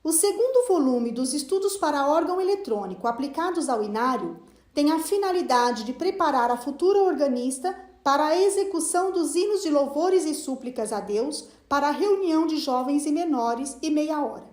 O segundo volume dos estudos para órgão eletrônico aplicados ao inário tem a finalidade de preparar a futura organista para a execução dos hinos de louvores e súplicas a Deus para a reunião de jovens e menores e meia hora.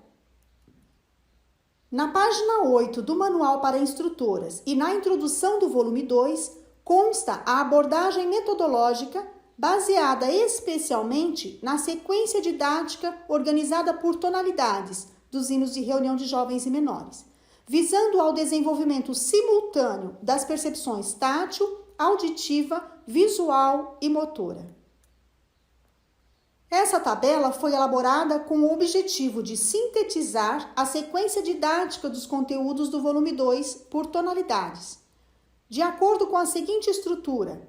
Na página 8 do Manual para Instrutoras e na introdução do volume 2, consta a abordagem metodológica baseada especialmente na sequência didática organizada por tonalidades dos hinos de reunião de jovens e menores, visando ao desenvolvimento simultâneo das percepções tátil, auditiva, visual e motora. Essa tabela foi elaborada com o objetivo de sintetizar a sequência didática dos conteúdos do volume 2 por tonalidades, de acordo com a seguinte estrutura: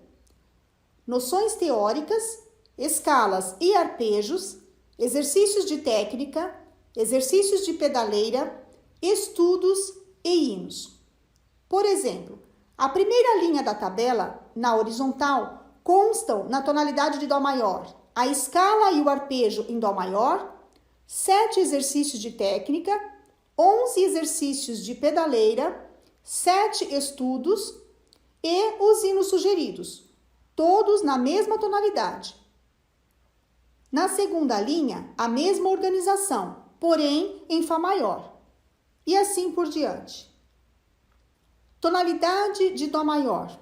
noções teóricas, escalas e arpejos, exercícios de técnica, exercícios de pedaleira, estudos e hinos. Por exemplo, a primeira linha da tabela, na horizontal, constam na tonalidade de Dó maior a escala e o arpejo em Dó maior, 7 exercícios de técnica, 11 exercícios de pedaleira, 7 estudos e os hinos sugeridos, todos na mesma tonalidade. Na segunda linha, a mesma organização, porém em Fá maior, e assim por diante. Tonalidade de Dó maior.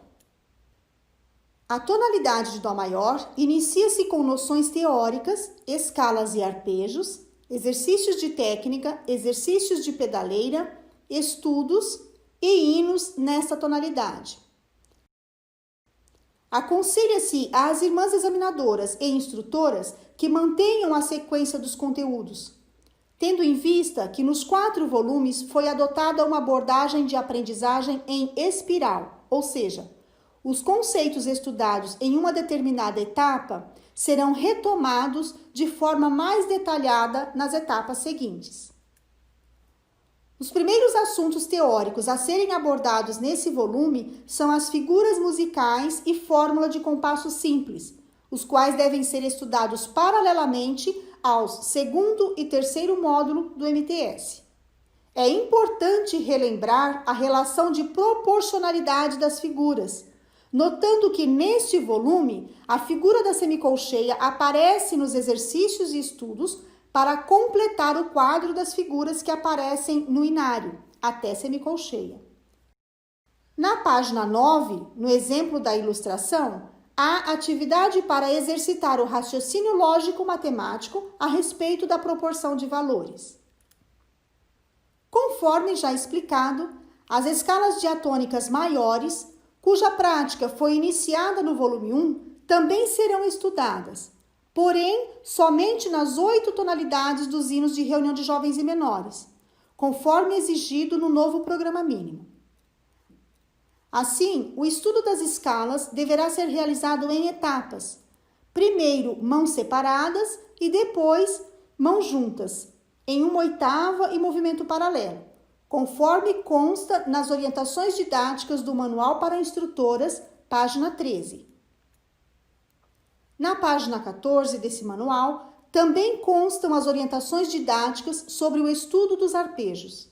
A tonalidade de Dó maior inicia-se com noções teóricas, escalas e arpejos, exercícios de técnica, exercícios de pedaleira, estudos e hinos nesta tonalidade. Aconselha-se às irmãs examinadoras e instrutoras que mantenham a sequência dos conteúdos, tendo em vista que nos 4 volumes foi adotada uma abordagem de aprendizagem em espiral, ou seja, os conceitos estudados em uma determinada etapa serão retomados de forma mais detalhada nas etapas seguintes. Os primeiros assuntos teóricos a serem abordados nesse volume são as figuras musicais e fórmula de compasso simples, os quais devem ser estudados paralelamente aos segundo e terceiro módulo do MTS. É importante relembrar a relação de proporcionalidade das figuras, notando que neste volume a figura da semicolcheia aparece nos exercícios e estudos para completar o quadro das figuras que aparecem no inário, até semicolcheia. Na página 9, no exemplo da ilustração, há atividade para exercitar o raciocínio lógico-matemático a respeito da proporção de valores. Conforme já explicado, as escalas diatônicas maiores, cuja prática foi iniciada no volume 1, também serão estudadas, porém somente nas 8 tonalidades dos hinos de reunião de jovens e menores, conforme exigido no novo programa mínimo. Assim, o estudo das escalas deverá ser realizado em etapas. Primeiro, mãos separadas e depois mãos juntas, em 1/8 e movimento paralelo, conforme consta nas orientações didáticas do Manual para Instrutoras, página 13. Na página 14 desse manual, também constam as orientações didáticas sobre o estudo dos arpejos.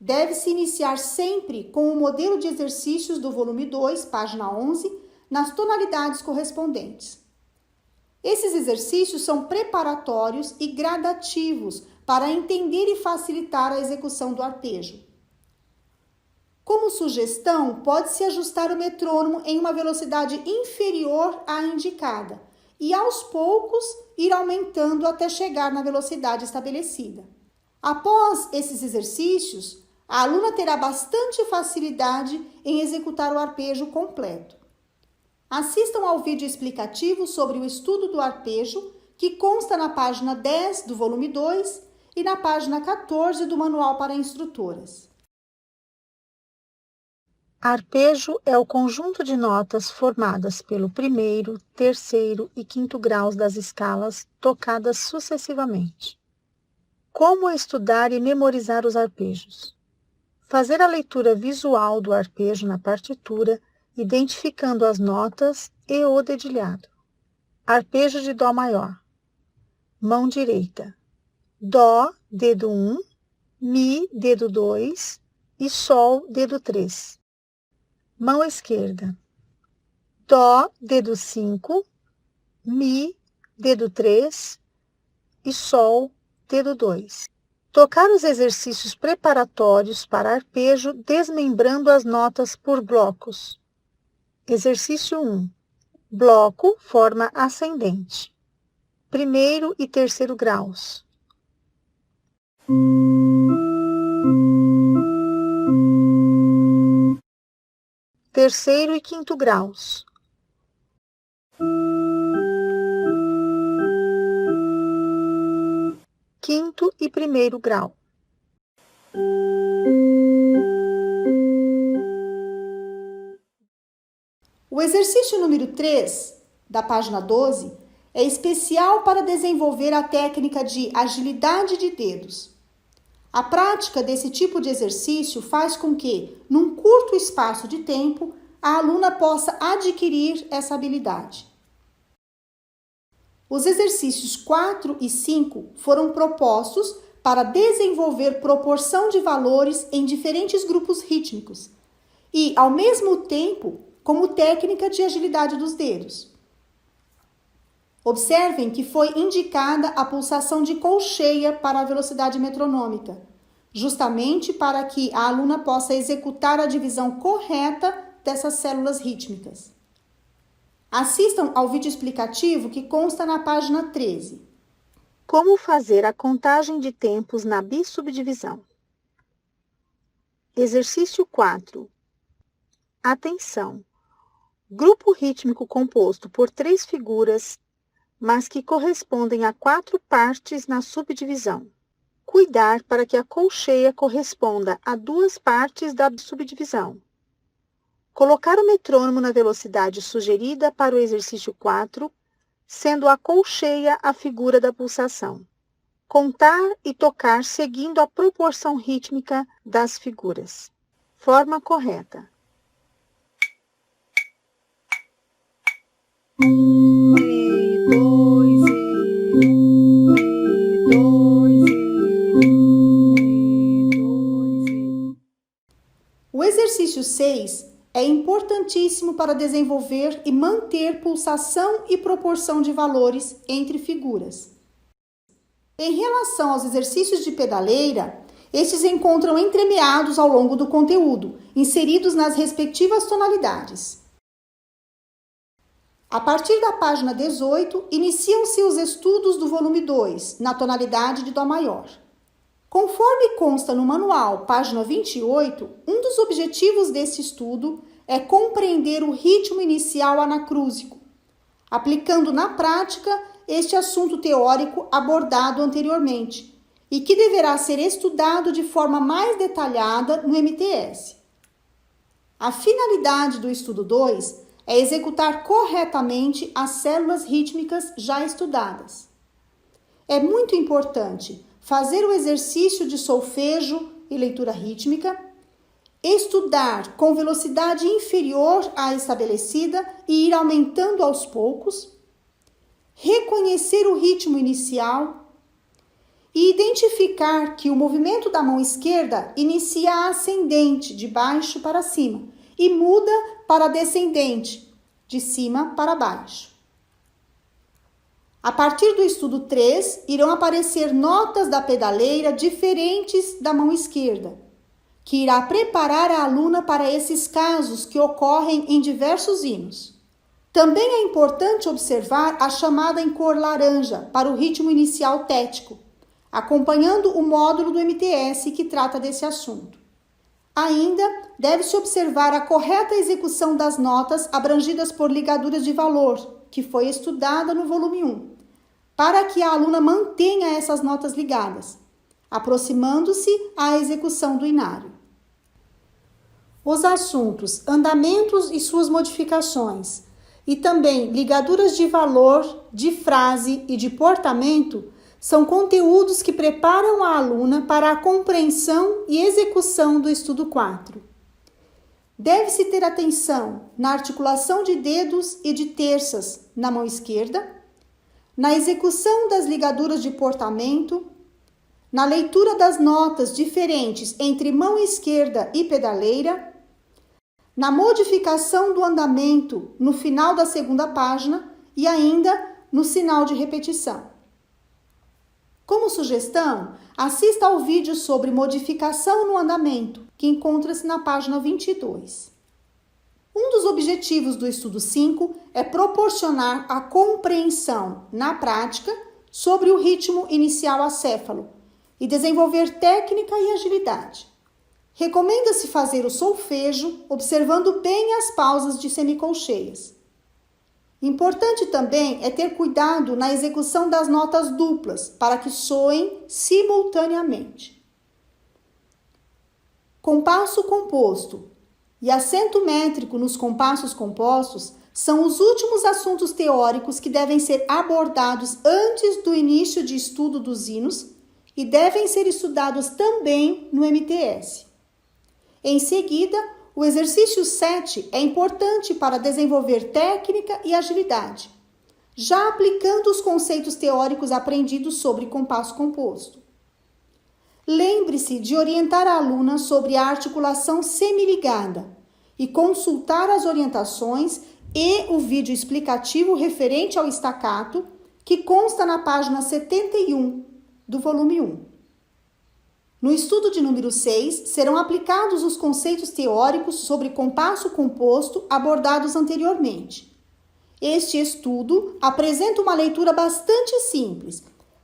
Deve-se iniciar sempre com o modelo de exercícios do volume 2, página 11, nas tonalidades correspondentes. Esses exercícios são preparatórios e gradativos para entender e facilitar a execução do arpejo. Como sugestão, pode-se ajustar o metrônomo em uma velocidade inferior à indicada e, aos poucos, ir aumentando até chegar na velocidade estabelecida. Após esses exercícios, a aluna terá bastante facilidade em executar o arpejo completo. Assistam ao vídeo explicativo sobre o estudo do arpejo, que consta na página 10 do volume 2 e na página 14 do Manual para Instrutoras. Arpejo é o conjunto de notas formadas pelo primeiro, terceiro e quinto graus das escalas tocadas sucessivamente. Como estudar e memorizar os arpejos? Fazer a leitura visual do arpejo na partitura, identificando as notas e o dedilhado. Arpejo de Dó maior. Mão direita. Dó, dedo 1, Mi, dedo 2 e Sol, dedo 3. Mão esquerda. Dó, dedo 5, Mi, dedo 3 e Sol, dedo 2. Tocar os exercícios preparatórios para arpejo desmembrando as notas por blocos. Exercício 1. Bloco, forma ascendente. Primeiro e terceiro graus. Terceiro e quinto graus. Quinto e primeiro grau. O exercício número 3, da página 12, é especial para desenvolver a técnica de agilidade de dedos. A prática desse tipo de exercício faz com que, num curto espaço de tempo, a aluna possa adquirir essa habilidade. Os exercícios 4 e 5 foram propostos para desenvolver proporção de valores em diferentes grupos rítmicos e, ao mesmo tempo, como técnica de agilidade dos dedos. Observem que foi indicada a pulsação de colcheia para a velocidade metronômica, justamente para que a aluna possa executar a divisão correta dessas células rítmicas. Assistam ao vídeo explicativo que consta na página 13. Como fazer a contagem de tempos na bissubdivisão? Exercício 4. Atenção! Grupo rítmico composto por 3 figuras, mas que correspondem a 4 partes na subdivisão. Cuidar para que a colcheia corresponda a 2 partes da subdivisão. Colocar o metrônomo na velocidade sugerida para o exercício 4, sendo a colcheia a figura da pulsação. Contar e tocar seguindo a proporção rítmica das figuras. Forma correta. 1 e 2 e 1 e 2 e 1 e 2 e... O exercício 6 é importantíssimo para desenvolver e manter pulsação e proporção de valores entre figuras. Em relação aos exercícios de pedaleira, estes encontram entremeados ao longo do conteúdo, inseridos nas respectivas tonalidades. A partir da página 18, iniciam-se os estudos do volume 2, na tonalidade de Dó maior. Conforme consta no manual, página 28, um dos objetivos desse estudo é compreender o ritmo inicial anacrúsico, aplicando na prática este assunto teórico abordado anteriormente e que deverá ser estudado de forma mais detalhada no MTS. A finalidade do estudo 2 é executar corretamente as células rítmicas já estudadas. É muito importante fazer o exercício de solfejo e leitura rítmica, estudar com velocidade inferior à estabelecida e ir aumentando aos poucos, reconhecer o ritmo inicial e identificar que o movimento da mão esquerda inicia ascendente, de baixo para cima, e muda para descendente, de cima para baixo. A partir do estudo 3, irão aparecer notas da pedaleira diferentes da mão esquerda, que irá preparar a aluna para esses casos que ocorrem em diversos hinos. Também é importante observar a chamada em cor laranja para o ritmo inicial tético, acompanhando o módulo do MTS que trata desse assunto. Ainda deve-se observar a correta execução das notas abrangidas por ligaduras de valor, que foi estudada no volume 1, para que a aluna mantenha essas notas ligadas, aproximando-se à execução do inário. Os assuntos andamentos e suas modificações, e também ligaduras de valor, de frase e de portamento, são conteúdos que preparam a aluna para a compreensão e execução do estudo 4. Deve-se ter atenção na articulação de dedos e de terças na mão esquerda, na execução das ligaduras de portamento, na leitura das notas diferentes entre mão esquerda e pedaleira, na modificação do andamento no final da segunda página e ainda no sinal de repetição. Como sugestão, assista ao vídeo sobre modificação no andamento, que encontra-se na página 22. Um dos objetivos do estudo 5 é proporcionar a compreensão na prática sobre o ritmo inicial acéfalo e desenvolver técnica e agilidade. Recomenda-se fazer o solfejo observando bem as pausas de semicolcheias. Importante também é ter cuidado na execução das notas duplas para que soem simultaneamente. Compasso composto e acento métrico nos compassos compostos são os últimos assuntos teóricos que devem ser abordados antes do início de estudo dos hinos e devem ser estudados também no MTS. Em seguida, o exercício 7 é importante para desenvolver técnica e agilidade, já aplicando os conceitos teóricos aprendidos sobre compasso composto. Lembre-se de orientar a aluna sobre a articulação semiligada e consultar as orientações e o vídeo explicativo referente ao staccato, que consta na página 71 do volume 1. No estudo de número 6, serão aplicados os conceitos teóricos sobre compasso composto abordados anteriormente. Este estudo apresenta uma leitura bastante simples,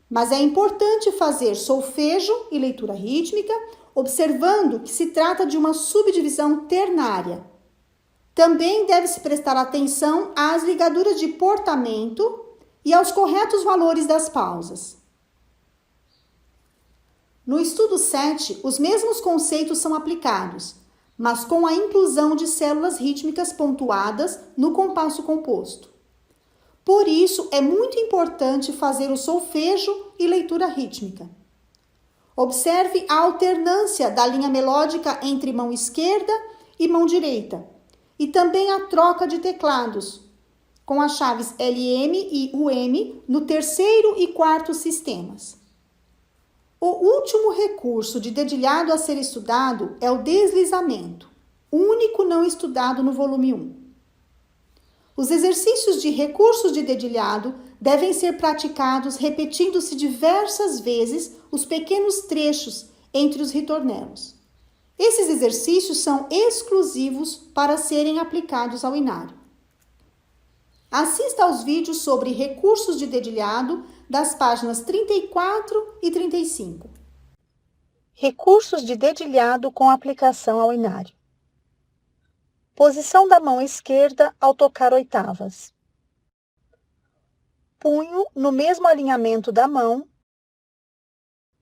mas é importante fazer solfejo e leitura rítmica, observando que se trata de uma subdivisão ternária. Também deve-se prestar atenção às ligaduras de portamento e aos corretos valores das pausas. No estudo 7, os mesmos conceitos são aplicados, mas com a inclusão de células rítmicas pontuadas no compasso composto. Por isso, é muito importante fazer o solfejo e leitura rítmica. Observe a alternância da linha melódica entre mão esquerda e mão direita, e também a troca de teclados, com as chaves LM e UM no terceiro e quarto sistemas. O último recurso de dedilhado a ser estudado é o deslizamento, único não estudado no volume 1. Os exercícios de recursos de dedilhado devem ser praticados repetindo-se diversas vezes os pequenos trechos entre os ritornelos. Esses exercícios são exclusivos para serem aplicados ao inário. Assista aos vídeos sobre recursos de dedilhado das páginas 34 e 35. Recursos de dedilhado com aplicação ao inário. Posição da mão esquerda ao tocar oitavas. Punho no mesmo alinhamento da mão,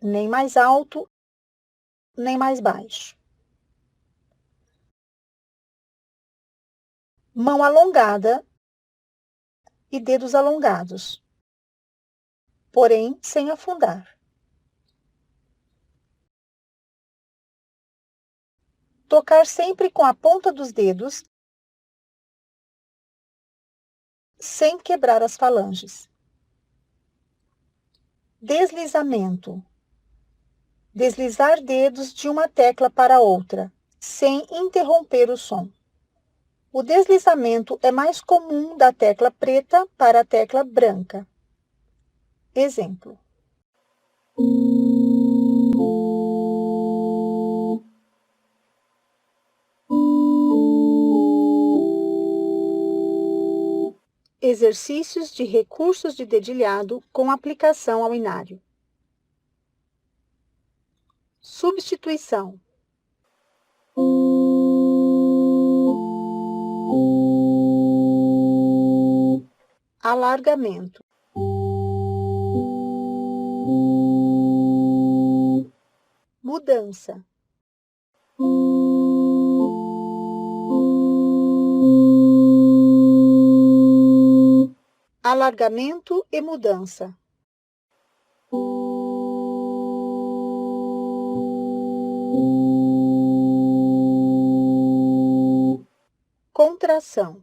nem mais alto, nem mais baixo. Mão alongada e dedos alongados, porém sem afundar. Tocar sempre com a ponta dos dedos, sem quebrar as falanges. Deslizamento. Deslizar dedos de uma tecla para outra, sem interromper o som. O deslizamento é mais comum da tecla preta para a tecla branca. Exemplo. Exercícios de recursos de dedilhado com aplicação ao inário. Substituição. Alargamento. Mudança. Alargamento e mudança. Contração.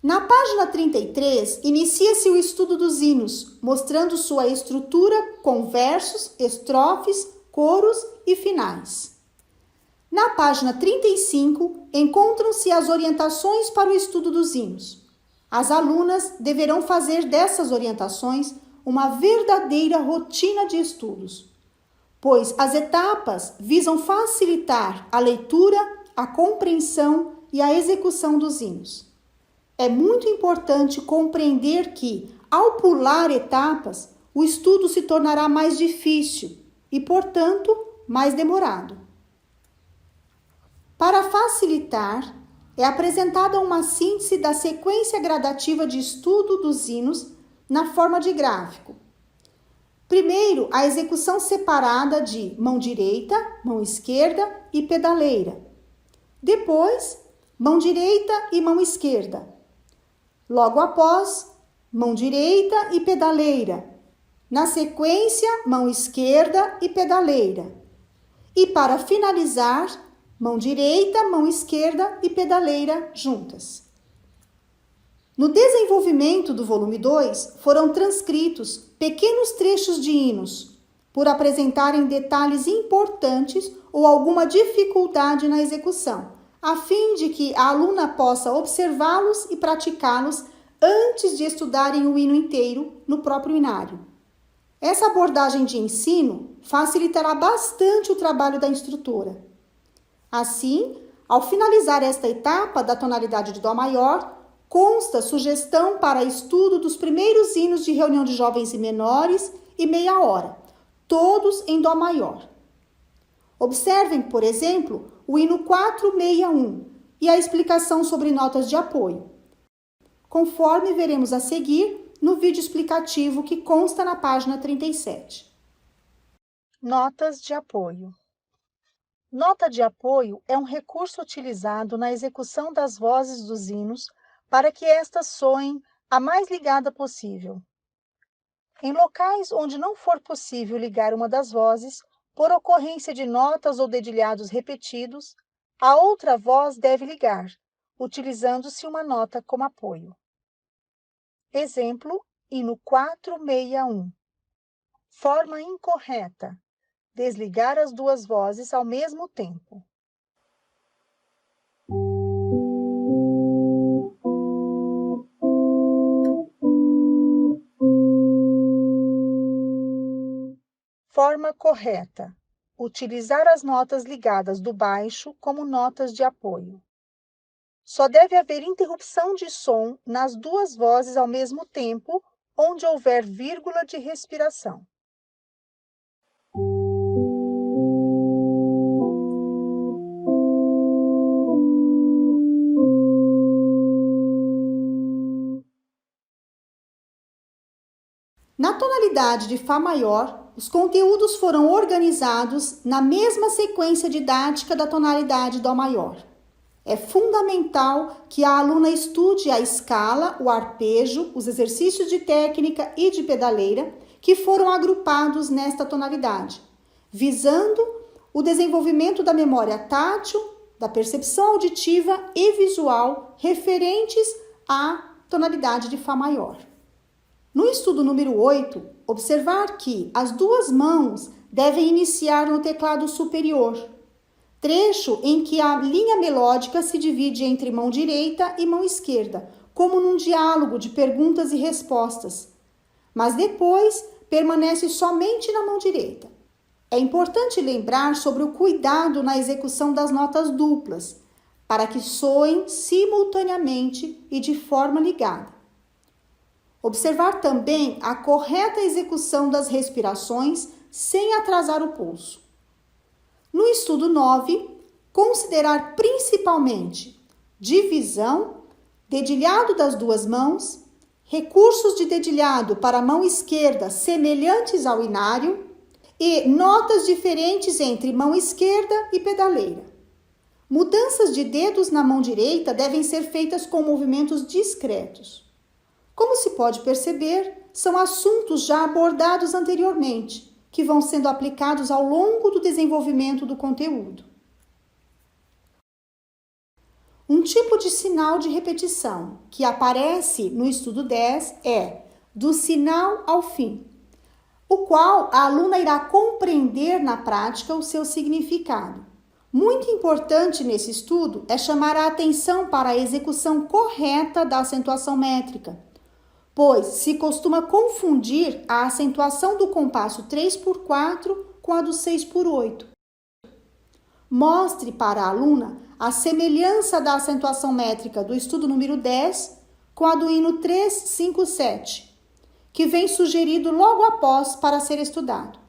Na página 33, inicia-se o estudo dos hinos, mostrando sua estrutura com versos, estrofes, coros e finais. Na página 35, encontram-se as orientações para o estudo dos hinos. As alunas deverão fazer dessas orientações uma verdadeira rotina de estudos, pois as etapas visam facilitar a leitura, a compreensão e a execução dos hinos. É muito importante compreender que, ao pular etapas, o estudo se tornará mais difícil e, portanto, mais demorado. Para facilitar, é apresentada uma síntese da sequência gradativa de estudo dos hinos na forma de gráfico. Primeiro, a execução separada de mão direita, mão esquerda e pedaleira. Depois, mão direita e mão esquerda. Logo após, mão direita e pedaleira. Na sequência, mão esquerda e pedaleira. E para finalizar, mão direita, mão esquerda e pedaleira juntas. No desenvolvimento do volume 2, foram transcritos pequenos trechos de hinos, por apresentarem detalhes importantes ou alguma dificuldade na execução, a fim de que a aluna possa observá-los e praticá-los antes de estudarem o hino inteiro no próprio inário. Essa abordagem de ensino facilitará bastante o trabalho da instrutora. Assim, ao finalizar esta etapa da tonalidade de Dó maior, consta sugestão para estudo dos primeiros hinos de reunião de jovens e menores e meia hora, todos em Dó maior. Observem, por exemplo, o hino 461 e a explicação sobre notas de apoio, conforme veremos a seguir no vídeo explicativo que consta na página 37. Notas de apoio. Nota de apoio é um recurso utilizado na execução das vozes dos hinos para que estas soem a mais ligada possível. Em locais onde não for possível ligar uma das vozes, por ocorrência de notas ou dedilhados repetidos, a outra voz deve ligar, utilizando-se uma nota como apoio. Exemplo, hino 461. Forma incorreta. Desligar as duas vozes ao mesmo tempo. Forma correta. Utilizar as notas ligadas do baixo como notas de apoio. Só deve haver interrupção de som nas duas vozes ao mesmo tempo, onde houver vírgula de respiração. Na tonalidade de Fá maior, os conteúdos foram organizados na mesma sequência didática da tonalidade Dó maior. É fundamental que a aluna estude a escala, o arpejo, os exercícios de técnica e de pedaleira que foram agrupados nesta tonalidade, visando o desenvolvimento da memória tátil, da percepção auditiva e visual referentes à tonalidade de Fá maior. No estudo número 8, observar que as duas mãos devem iniciar no teclado superior, trecho em que a linha melódica se divide entre mão direita e mão esquerda, como num diálogo de perguntas e respostas, mas depois permanece somente na mão direita. É importante lembrar sobre o cuidado na execução das notas duplas, para que soem simultaneamente e de forma ligada. Observar também a correta execução das respirações sem atrasar o pulso. No estudo 9, considerar principalmente divisão, dedilhado das duas mãos, recursos de dedilhado para a mão esquerda semelhantes ao inário e notas diferentes entre mão esquerda e pedaleira. Mudanças de dedos na mão direita devem ser feitas com movimentos discretos. Como se pode perceber, são assuntos já abordados anteriormente, que vão sendo aplicados ao longo do desenvolvimento do conteúdo. Um tipo de sinal de repetição que aparece no estudo 10 é do sinal ao fim, o qual a aluna irá compreender na prática o seu significado. Muito importante nesse estudo é chamar a atenção para a execução correta da acentuação métrica, pois se costuma confundir a acentuação do compasso 3/4 com a do 6/8. Mostre para a aluna a semelhança da acentuação métrica do estudo número 10 com a do hino 357, que vem sugerido logo após para ser estudado.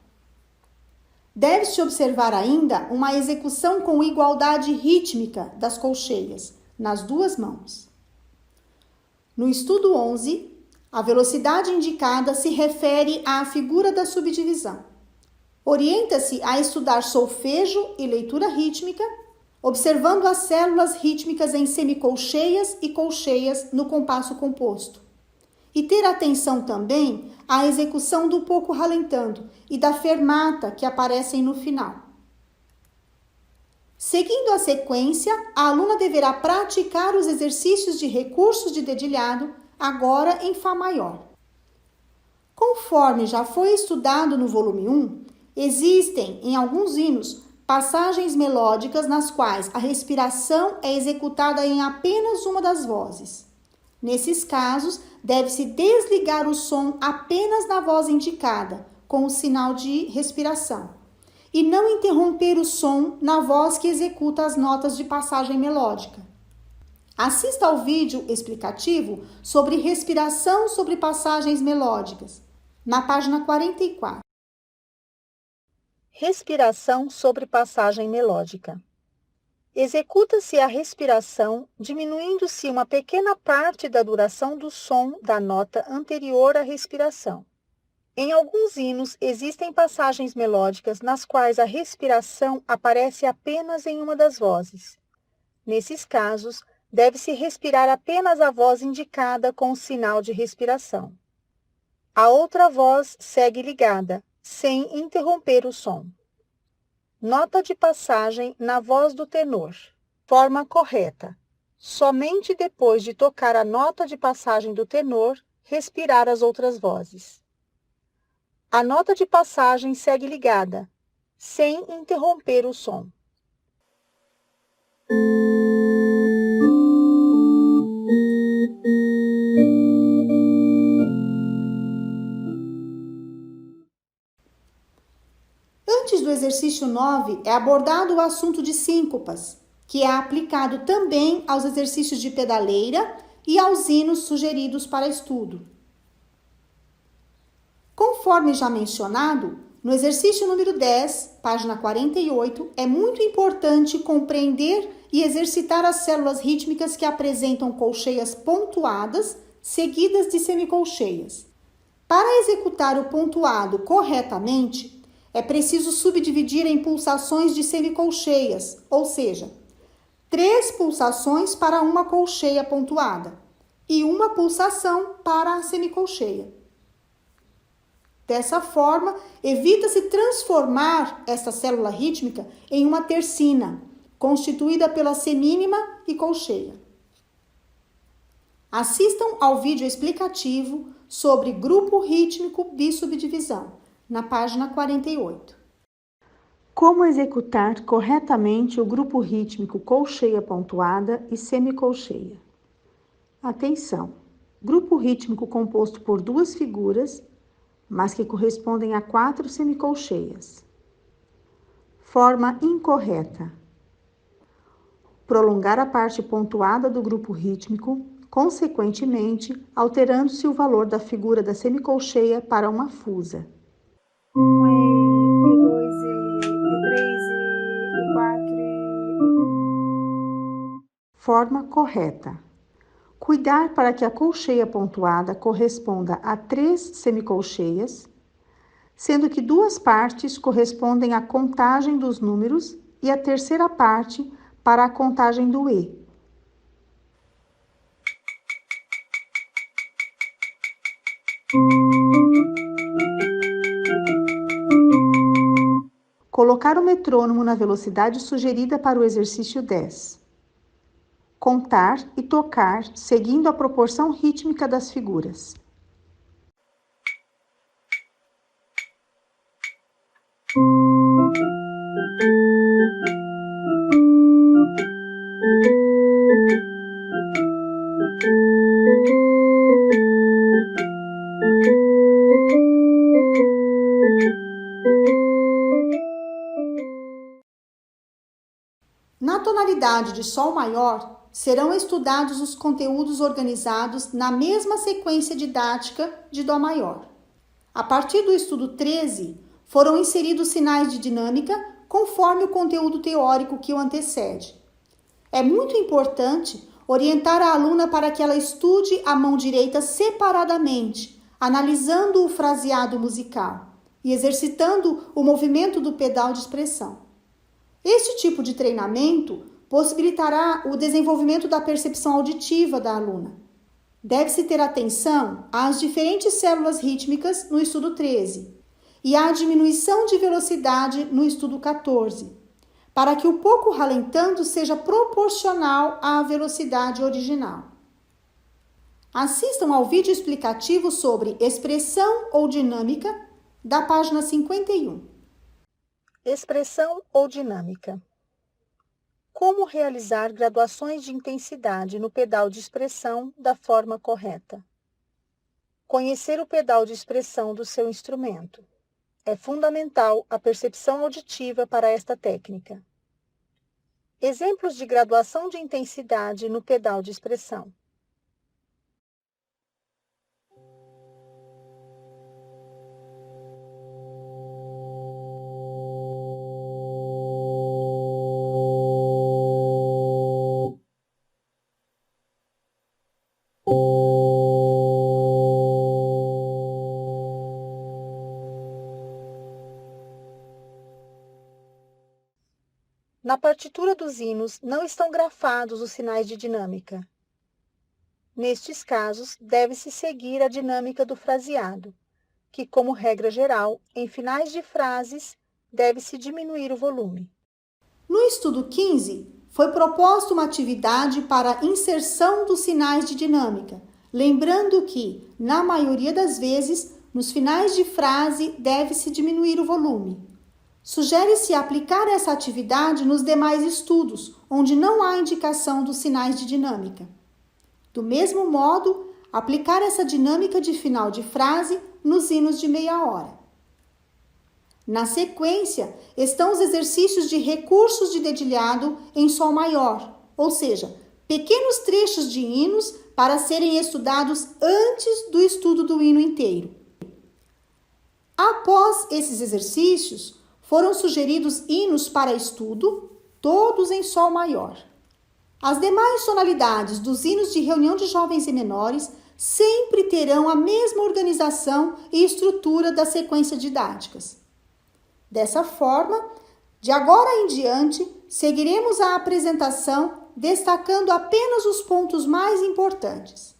Deve-se observar ainda uma execução com igualdade rítmica das colcheias, nas duas mãos. No estudo 11, a velocidade indicada se refere à figura da subdivisão. Orienta-se a estudar solfejo e leitura rítmica, observando as células rítmicas em semicolcheias e colcheias no compasso composto. E ter atenção também à execução do pouco ralentando e da fermata que aparecem no final. Seguindo a sequência, a aluna deverá praticar os exercícios de recursos de dedilhado, agora em Fá maior. Conforme já foi estudado no volume 1, existem, em alguns hinos, passagens melódicas nas quais a respiração é executada em apenas uma das vozes. Nesses casos, deve-se desligar o som apenas na voz indicada, com o sinal de respiração, e não interromper o som na voz que executa as notas de passagem melódica. Assista ao vídeo explicativo sobre respiração sobre passagens melódicas, na página 44. Respiração sobre passagem melódica. Executa-se a respiração, diminuindo-se uma pequena parte da duração do som da nota anterior à respiração. Em alguns hinos, existem passagens melódicas nas quais a respiração aparece apenas em uma das vozes. Nesses casos, deve-se respirar apenas a voz indicada com o sinal de respiração. A outra voz segue ligada, sem interromper o som. Nota de passagem na voz do tenor. Forma correta. Somente depois de tocar a nota de passagem do tenor, respirar as outras vozes. A nota de passagem segue ligada, sem interromper o som. Antes do exercício 9, é abordado o assunto de síncopas, que é aplicado também aos exercícios de pedaleira e aos hinos sugeridos para estudo. Conforme já mencionado, no exercício número 10, página 48, é muito importante compreender e exercitar as células rítmicas que apresentam colcheias pontuadas, seguidas de semicolcheias. Para executar o pontuado corretamente, é preciso subdividir em pulsações de semicolcheias, ou seja, 3 pulsações para uma colcheia pontuada e uma pulsação para a semicolcheia. Dessa forma, evita-se transformar essa célula rítmica em uma tercina, constituída pela semínima e colcheia. Assistam ao vídeo explicativo sobre grupo rítmico bissubdivisão, na página 48. Como executar corretamente o grupo rítmico colcheia pontuada e semicolcheia? Atenção! Grupo rítmico composto por 2 figuras, mas que correspondem a 4 semicolcheias. Forma incorreta. Prolongar a parte pontuada do grupo rítmico, consequentemente, alterando-se o valor da figura da semicolcheia para uma fusa. E2, E3, E4. Forma correta. Cuidar para que a colcheia pontuada corresponda a 3 semicolcheias, sendo que 2 partes correspondem à contagem dos números e a terceira parte para a contagem do E. Colocar o metrônomo na velocidade sugerida para o exercício 10. contar e tocar, seguindo a proporção rítmica das figuras. Na tonalidade de Sol maior, serão estudados os conteúdos organizados na mesma sequência didática de Dó maior. A partir do estudo 13, foram inseridos sinais de dinâmica conforme o conteúdo teórico que o antecede. É muito importante orientar a aluna para que ela estude a mão direita separadamente, analisando o fraseado musical e exercitando o movimento do pedal de expressão. Este tipo de treinamento possibilitará o desenvolvimento da percepção auditiva da aluna. Deve-se ter atenção às diferentes células rítmicas no estudo 13 e à diminuição de velocidade no estudo 14, para que o pouco ralentando seja proporcional à velocidade original. Assistam ao vídeo explicativo sobre expressão ou dinâmica da página 51. Expressão ou dinâmica. Como realizar graduações de intensidade no pedal de expressão da forma correta? Conhecer o pedal de expressão do seu instrumento. É fundamental a percepção auditiva para esta técnica. Exemplos de graduação de intensidade no pedal de expressão. Na partitura dos hinos não estão grafados os sinais de dinâmica. Nestes casos, deve-se seguir a dinâmica do fraseado, que, como regra geral, em finais de frases, deve-se diminuir o volume. No estudo 15, foi proposta uma atividade para inserção dos sinais de dinâmica, lembrando que, na maioria das vezes, nos finais de frase deve-se diminuir o volume. Sugere-se aplicar essa atividade nos demais estudos, onde não há indicação dos sinais de dinâmica. Do mesmo modo, aplicar essa dinâmica de final de frase nos hinos de meia hora. Na sequência, estão os exercícios de recursos de dedilhado em Sol maior, ou seja, pequenos trechos de hinos para serem estudados antes do estudo do hino inteiro. Após esses exercícios, foram sugeridos hinos para estudo, todos em Sol maior. As demais tonalidades dos hinos de reunião de jovens e menores sempre terão a mesma organização e estrutura das sequências didáticas. Dessa forma, de agora em diante, seguiremos a apresentação destacando apenas os pontos mais importantes.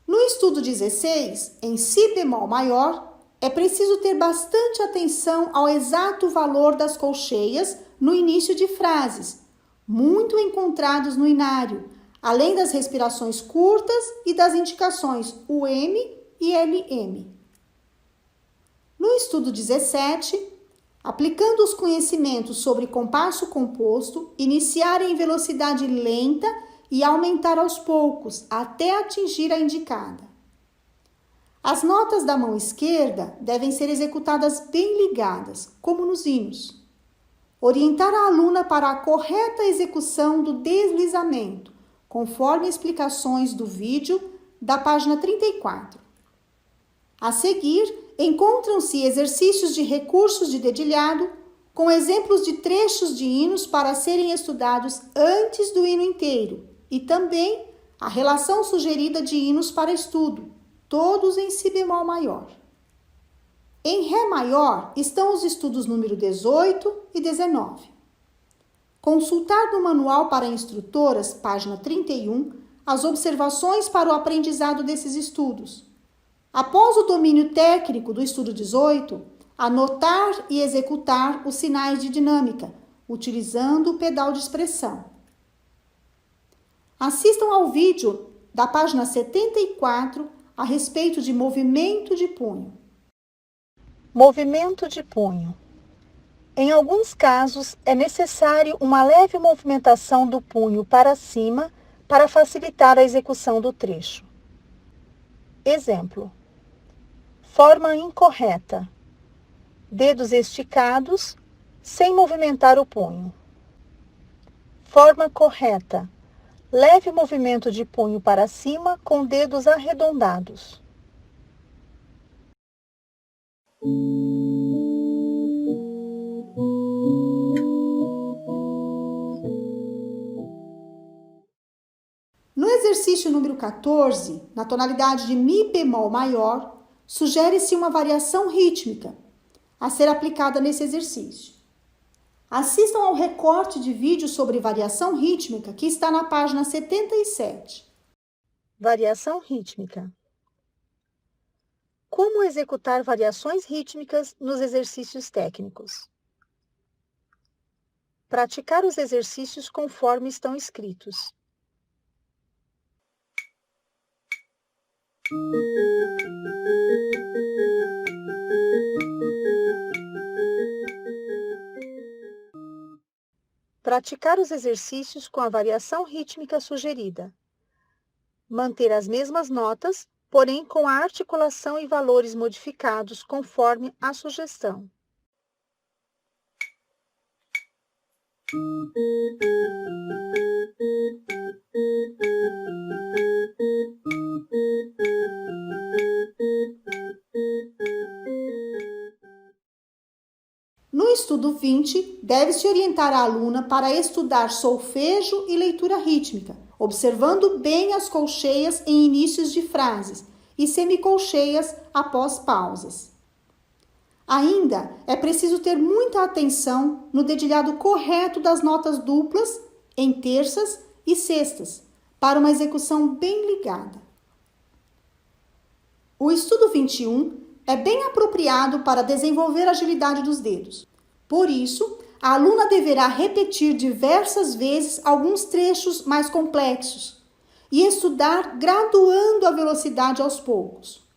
No estudo 16, em Si bemol maior, é preciso ter bastante atenção ao exato valor das colcheias no início de frases, muito encontrados no inário, além das respirações curtas e das indicações UM e LM. No estudo 17, aplicando os conhecimentos sobre compasso composto, iniciar em velocidade lenta e aumentar aos poucos até atingir a indicada. As notas da mão esquerda devem ser executadas bem ligadas, como nos hinos. Orientar a aluna para a correta execução do deslizamento, conforme explicações do vídeo da página 34. A seguir, encontram-se exercícios de recursos de dedilhado, com exemplos de trechos de hinos para serem estudados antes do hino inteiro, e também a relação sugerida de hinos para estudo, todos em Si bemol maior. Em Ré maior estão os estudos número 18 e 19. Consultar no Manual para Instrutoras, página 31, as observações para o aprendizado desses estudos. Após o domínio técnico do estudo 18, anotar e executar os sinais de dinâmica, utilizando o pedal de expressão. Assistam ao vídeo da página 74 a respeito de movimento de punho. Movimento de punho. Em alguns casos, é necessário uma leve movimentação do punho para cima para facilitar a execução do trecho. Exemplo: forma incorreta. Dedos esticados, sem movimentar o punho. Forma correta. Leve movimento de punho para cima com dedos arredondados. No exercício número 14, na tonalidade de Mi bemol maior, sugere-se uma variação rítmica a ser aplicada nesse exercício. Assistam ao recorte de vídeo sobre variação rítmica que está na página 77. Variação rítmica. Como executar variações rítmicas nos exercícios técnicos? Praticar os exercícios conforme estão escritos. Praticar os exercícios com a variação rítmica sugerida. Manter as mesmas notas, porém com a articulação e valores modificados conforme a sugestão. No estudo 20, deve-se orientar a aluna para estudar solfejo e leitura rítmica, observando bem as colcheias em inícios de frases e semicolcheias após pausas. Ainda é preciso ter muita atenção no dedilhado correto das notas duplas em terças e sextas, para uma execução bem ligada. O estudo 21 é bem apropriado para desenvolver a agilidade dos dedos. Por isso, a aluna deverá repetir diversas vezes alguns trechos mais complexos e estudar graduando a velocidade aos poucos.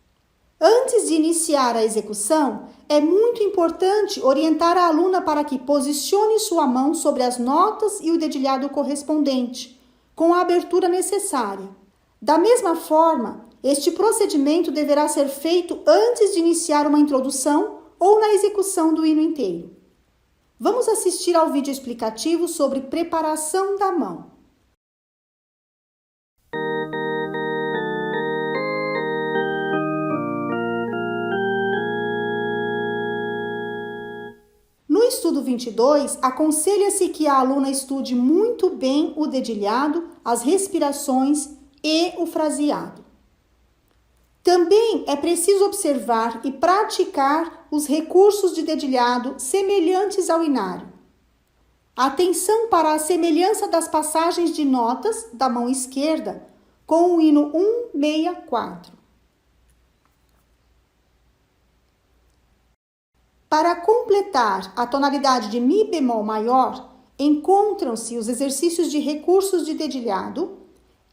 Antes de iniciar a execução, é muito importante orientar a aluna para que posicione sua mão sobre as notas e o dedilhado correspondente, com a abertura necessária. Da mesma forma, este procedimento deverá ser feito antes de iniciar uma introdução ou na execução do hino inteiro. Vamos assistir ao vídeo explicativo sobre preparação da mão. No estudo 22, aconselha-se que a aluna estude muito bem o dedilhado, as respirações e o fraseado. Também é preciso observar e praticar os recursos de dedilhado semelhantes ao inário. Atenção para a semelhança das passagens de notas da mão esquerda com o hino 164. Para completar a tonalidade de Mi bemol maior, encontram-se os exercícios de recursos de dedilhado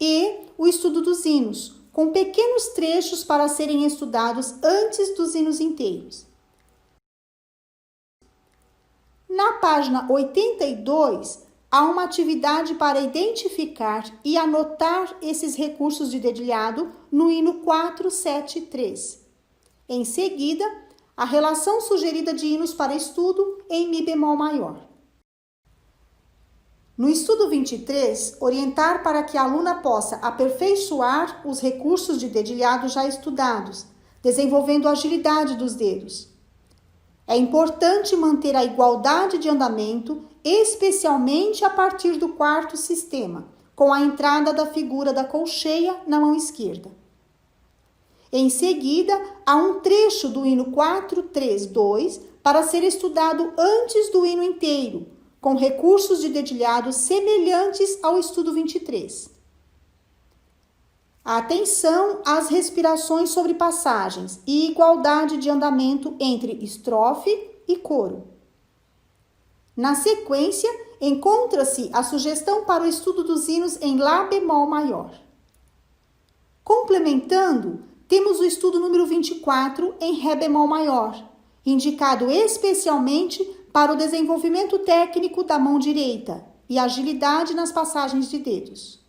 e o estudo dos hinos, com pequenos trechos para serem estudados antes dos hinos inteiros. Na página 82, há uma atividade para identificar e anotar esses recursos de dedilhado no hino 473. Em seguida, a relação sugerida de hinos para estudo em Mi bemol maior. No estudo 23, orientar para que a aluna possa aperfeiçoar os recursos de dedilhado já estudados, desenvolvendo a agilidade dos dedos. É importante manter a igualdade de andamento, especialmente a partir do quarto sistema, com a entrada da figura da colcheia na mão esquerda. Em seguida, há um trecho do hino 432 para ser estudado antes do hino inteiro, com recursos de dedilhado semelhantes ao estudo 23. Atenção às respirações sobre passagens e igualdade de andamento entre estrofe e coro. Na sequência, encontra-se a sugestão para o estudo dos hinos em Lá bemol maior. Complementando, temos o estudo número 24 em Ré bemol maior, indicado especialmente para o desenvolvimento técnico da mão direita e agilidade nas passagens de dedos.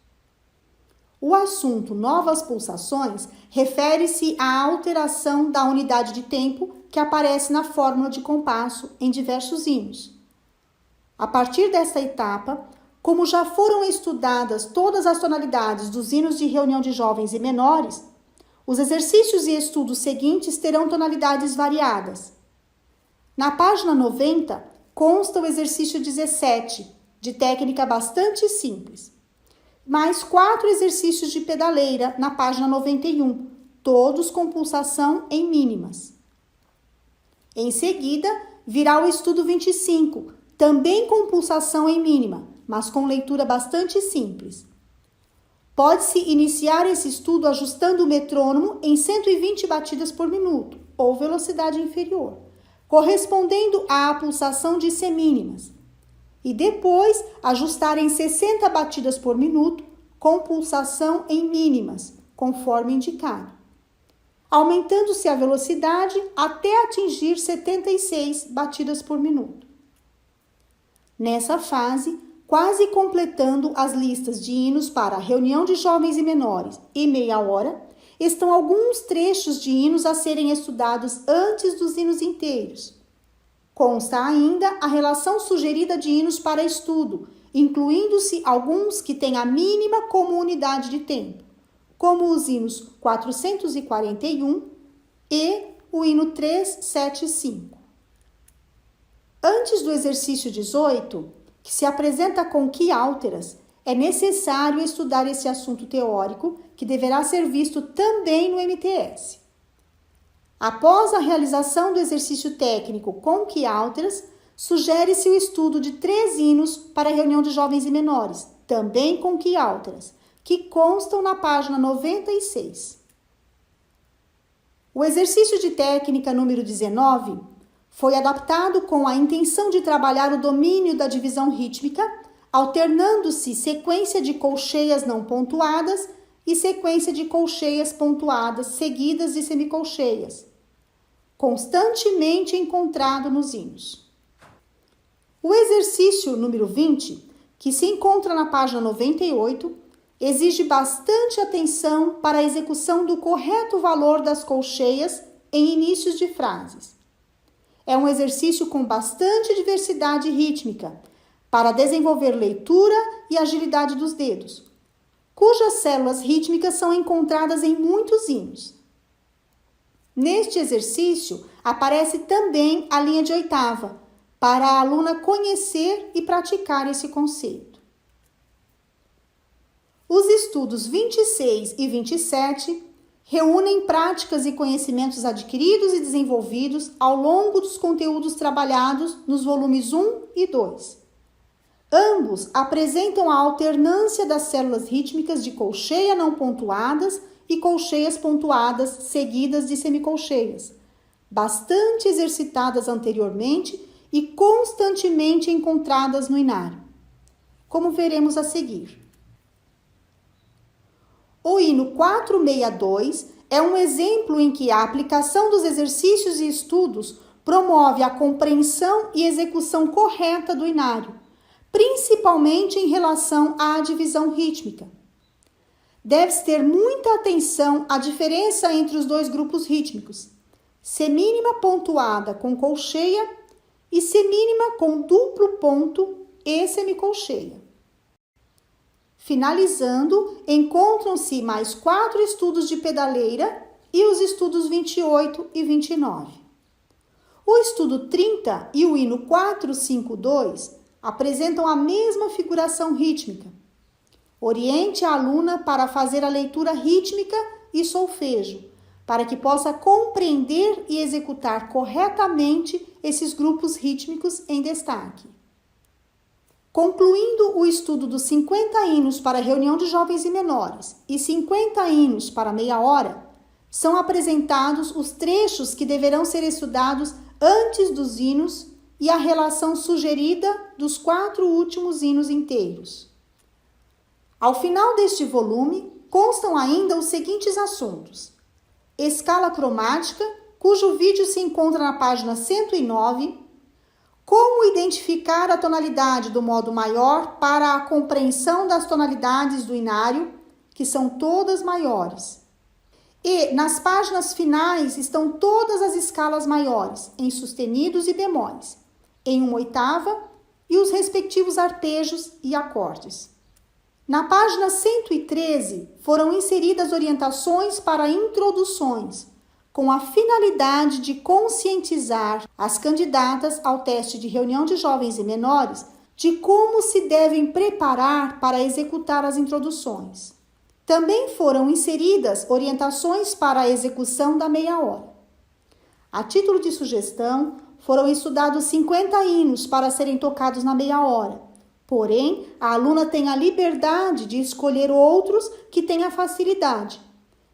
O assunto novas pulsações refere-se à alteração da unidade de tempo que aparece na fórmula de compasso em diversos hinos. A partir desta etapa, como já foram estudadas todas as tonalidades dos hinos de reunião de jovens e menores, os exercícios e estudos seguintes terão tonalidades variadas. Na página 90, consta o exercício 17, de técnica bastante simples, mais 4 exercícios de pedaleira na página 91, todos com pulsação em mínimas. Em seguida, virá o estudo 25, também com pulsação em mínima, mas com leitura bastante simples. Pode-se iniciar esse estudo ajustando o metrônomo em 120 batidas por minuto, ou velocidade inferior, correspondendo à pulsação de semínimas, e depois ajustar em 60 batidas por minuto com pulsação em mínimas, conforme indicado, aumentando-se a velocidade até atingir 76 batidas por minuto. Nessa fase, quase completando as listas de hinos para reunião de jovens e menores e meia hora, estão alguns trechos de hinos a serem estudados antes dos hinos inteiros. Consta ainda a relação sugerida de hinos para estudo, incluindo-se alguns que têm a mínima como unidade de tempo, como os hinos 441 e o hino 375. Antes do exercício 18, que se apresenta com que alteras, é necessário estudar esse assunto teórico, que deverá ser visto também no MTS. Após a realização do exercício técnico com que alteras, sugere-se o estudo de 3 hinos para a reunião de jovens e menores, também com que alteras, que constam na página 96. O exercício de técnica número 19 foi adaptado com a intenção de trabalhar o domínio da divisão rítmica, alternando-se sequência de colcheias não pontuadas e sequência de colcheias pontuadas seguidas de semicolcheias, constantemente encontrado nos hinos. O exercício número 20, que se encontra na página 98, exige bastante atenção para a execução do correto valor das colcheias em inícios de frases. É um exercício com bastante diversidade rítmica para desenvolver leitura e agilidade dos dedos, cujas células rítmicas são encontradas em muitos hinos. Neste exercício, aparece também a linha de oitava, para a aluna conhecer e praticar esse conceito. Os estudos 26 e 27 reúnem práticas e conhecimentos adquiridos e desenvolvidos ao longo dos conteúdos trabalhados nos volumes 1 e 2. Ambos apresentam a alternância das células rítmicas de colcheia não pontuadas e colcheias pontuadas seguidas de semicolcheias, bastante exercitadas anteriormente e constantemente encontradas no inário, como veremos a seguir. O hino 462 é um exemplo em que a aplicação dos exercícios e estudos promove a compreensão e execução correta do inário, principalmente em relação à divisão rítmica. Deve-se ter muita atenção à diferença entre os dois grupos rítmicos, semínima pontuada com colcheia e semínima com duplo ponto e semicolcheia. Finalizando, encontram-se mais 4 estudos de pedaleira e os estudos 28 e 29. O estudo 30 e o hino 452 apresentam a mesma figuração rítmica. Oriente a aluna para fazer a leitura rítmica e solfejo, para que possa compreender e executar corretamente esses grupos rítmicos em destaque. Concluindo o estudo dos 50 hinos para reunião de jovens e menores e 50 hinos para meia hora, são apresentados os trechos que deverão ser estudados antes dos hinos e a relação sugerida dos 4 últimos hinos inteiros. Ao final deste volume, constam ainda os seguintes assuntos: escala cromática, cujo vídeo se encontra na página 109, como identificar a tonalidade do modo maior para a compreensão das tonalidades do inário, que são todas maiores. E nas páginas finais estão todas as escalas maiores, em sustenidos e bemóis, em 1/8 e os respectivos arpejos e acordes. Na página 113 foram inseridas orientações para introduções, com a finalidade de conscientizar as candidatas ao teste de reunião de jovens e menores de como se devem preparar para executar as introduções. Também foram inseridas orientações para a execução da meia hora. A título de sugestão, foram estudados 50 hinos para serem tocados na meia hora. Porém, a aluna tem a liberdade de escolher outros que tenha facilidade,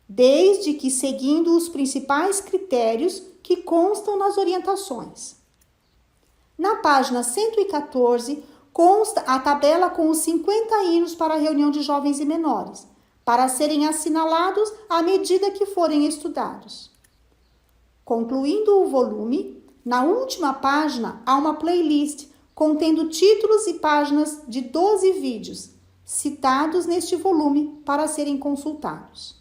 desde que seguindo os principais critérios que constam nas orientações. Na página 114, consta a tabela com os 50 hinos para a reunião de jovens e menores, para serem assinalados à medida que forem estudados. Concluindo o volume, na última página há uma playlist contendo títulos e páginas de 12 vídeos citados neste volume para serem consultados.